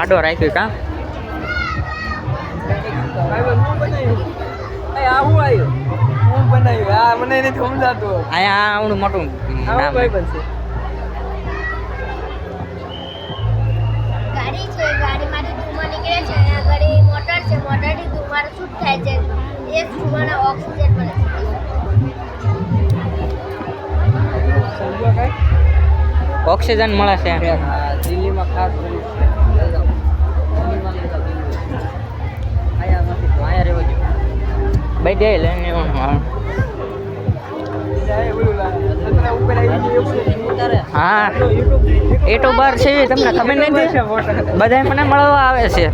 આડો રાખ્યો કા અહીંયા આવડું મોટું નામ ગાડી છે ગાડીમાંથી ધુમાડો નીકળે છે અહીંયા આગળ મોટર છે મોટરથી ધુમાડો છૂટ થાય છે એ ધુમાડા ઓક્સિજન મળે છે ઓક્સિજન મળે છે દિલ્હીમાં ખાસ ભાઈ દે લઈને હા યુટ્યુબર છે તમને ખબર નથી બધા મને મળવા આવે છે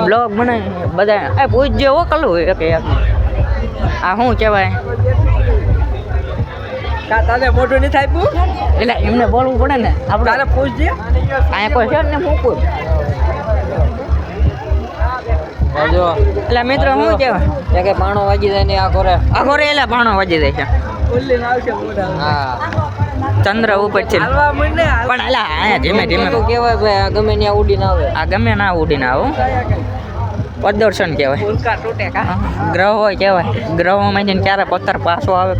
બ્લોગ બનાવી બધા એ પૂછજે હો કલું એક આ શું કહેવાય તારે મોટું નહીં થાય એટલે એમને બોલવું પડે ને આપણે પૂછજે અહીંયા કોઈ છે ને મૂકું જો એટલે મિત્રો શું કહેવાય કે પાણો વાગી જાય ને આ ઘરે એટલે ભાણો વાજી જાય છે હા ચંદ્ર ઉપર છે પણ એટલે અહીંયા ધીમે ધીમે કહેવાય ભાઈ આ ગમે ત્યાં ઉડીને આવે આ ગમે ના ઉડીને આવું પ્રદર્શન કહેવાય ગ્રહો કહેવાય ગ્રહોમાં જઈને ક્યારે પથ્થર પાછો આવે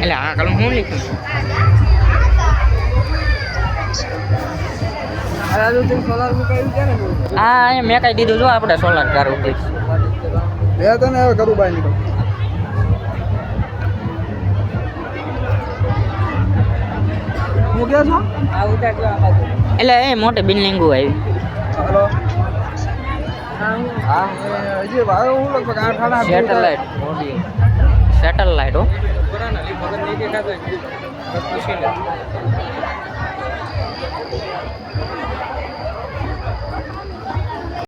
એટલે આ કલમ શું લીધું હા અહીંયા મેં કઈ દીધું જો આપણે સોલાર કરવું બે તને હવે કરું બાય નીકળ હું ક્યાં છો એટલે એ મોટી બિલ્ડિંગો આવી હેલો હા હજી વાયો હું લગભગ 8:30 સેટેલાઇટ સેટેલાઇટ હો